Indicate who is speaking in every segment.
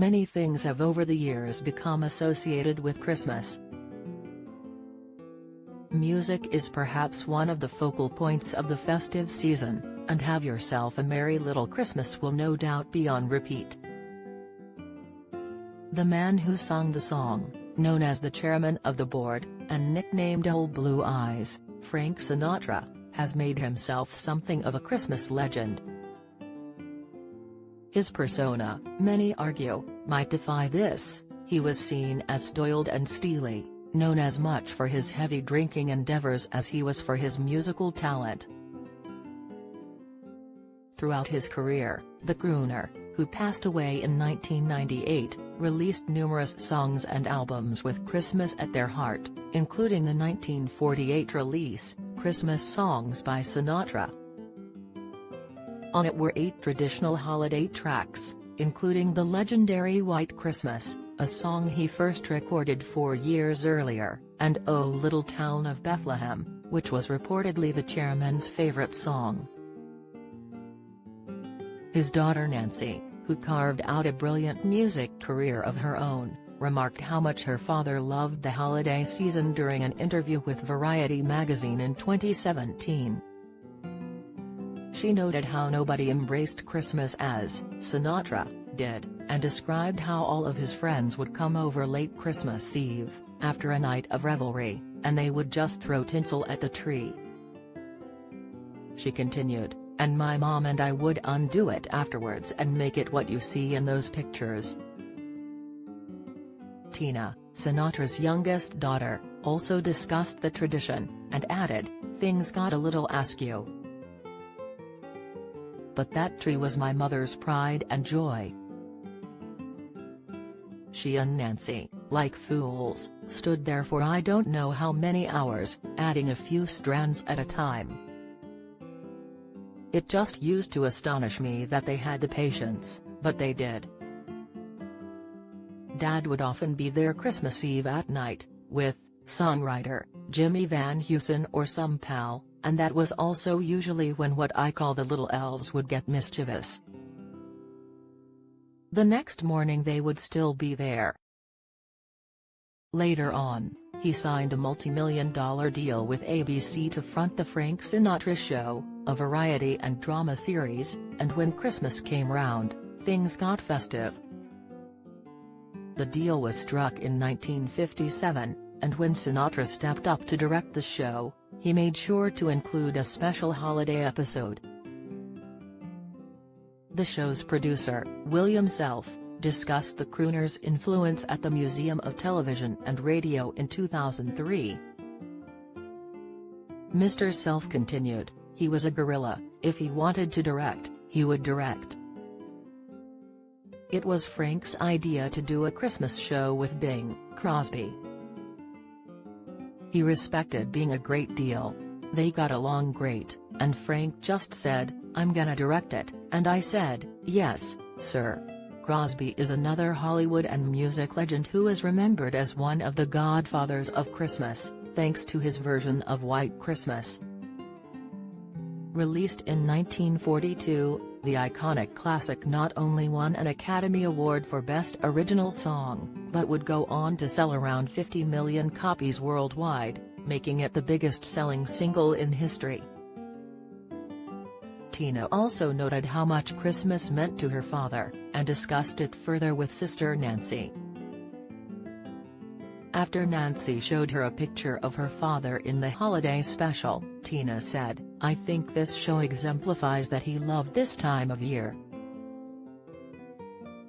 Speaker 1: Many things have over the years become associated with Christmas. Music is perhaps one of the focal points of the festive season, and Have Yourself a Merry Little Christmas will no doubt be on repeat. The man who sung the song, known as the chairman of the board, and nicknamed Old Blue Eyes, Frank Sinatra, has made himself something of a Christmas legend. His persona, many argue, might defy this. He was seen as spoiled and steely, known as much for his heavy drinking endeavors as he was for his musical talent. Throughout his career, the crooner, who passed away in 1998, released numerous songs and albums with Christmas at their heart, including the 1948 release, Christmas Songs by Sinatra. On it were 8 traditional holiday tracks, including the legendary White Christmas, a song he first recorded 4 years earlier, and O Little Town of Bethlehem, which was reportedly the chairman's favorite song. His daughter Nancy, who carved out a brilliant music career of her own, remarked how much her father loved the holiday season during an interview with Variety magazine in 2017. She noted how nobody embraced Christmas as Sinatra did, and described how all of his friends would come over late Christmas Eve, after a night of revelry, and they would just throw tinsel at the tree. She continued, "And my mom and I would undo it afterwards and make it what you see in those pictures." Tina, Sinatra's youngest daughter, also discussed the tradition, and added, "Things got a little askew. But that tree was my mother's pride and joy." She and Nancy, like fools, stood there for I don't know how many hours, adding a few strands at a time. "It just used to astonish me that they had the patience, but they did." Dad would often be there Christmas Eve at night, with songwriter Jimmy Van Heusen or some pal, and that was also usually when what I call the little elves would get mischievous. The next morning they would still be there. Later on, he signed a multi-million-dollar deal with ABC to front the Frank Sinatra Show, a variety and drama series, and when Christmas came round, things got festive. The deal was struck in 1957, and when Sinatra stepped up to direct the show, he made sure to include a special holiday episode. The show's producer, William Self, discussed the crooner's influence at the Museum of Television and Radio in 2003. Mr. Self continued, "He was a gorilla. If he wanted to direct, he would direct. It was Frank's idea to do a Christmas show with Bing Crosby. He respected Bing a great deal. They got along great, and Frank just said, 'I'm gonna direct it,' and I said, 'Yes, sir.'" Crosby is another Hollywood and music legend who is remembered as one of the godfathers of Christmas, thanks to his version of White Christmas. Released in 1942, the iconic classic not only won an Academy Award for Best Original Song, but would go on to sell around 50 million copies worldwide, making it the biggest-selling single in history. Tina also noted how much Christmas meant to her father, and discussed it further with sister Nancy. After Nancy showed her a picture of her father in the holiday special, Tina said, "I think this show exemplifies that he loved this time of year."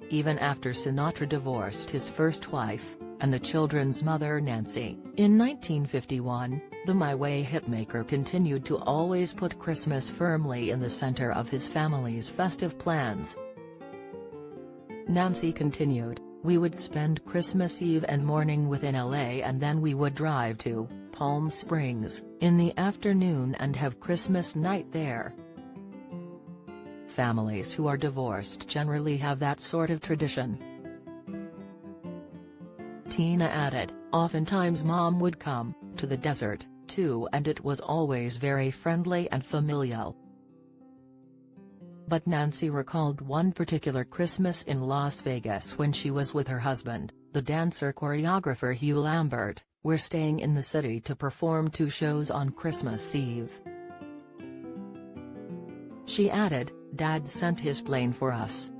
Speaker 1: Even after Sinatra divorced his first wife, and the children's mother Nancy, in 1951, the My Way hitmaker continued to always put Christmas firmly in the center of his family's festive plans. Nancy continued, "We would spend Christmas Eve and morning within LA and then we would drive to Palm Springs in the afternoon and have Christmas night there." Families who are divorced generally have that sort of tradition. Tina added, "Oftentimes Mom would come to the desert, too, and it was always very friendly and familial." But Nancy recalled one particular Christmas in Las Vegas when she was with her husband, the dancer-choreographer Hugh Lambert. "We're staying in the city to perform 2 shows on Christmas Eve." She added, "Dad sent his plane for us.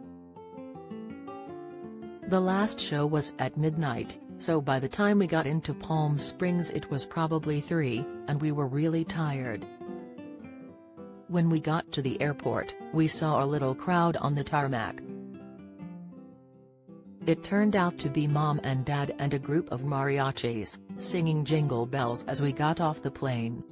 Speaker 1: The last show was at midnight, so by the time we got into Palm Springs it was probably 3, and we were really tired. When we got to the airport, we saw a little crowd on the tarmac. It turned out to be Mom and Dad and a group of mariachis, singing Jingle Bells as we got off the plane.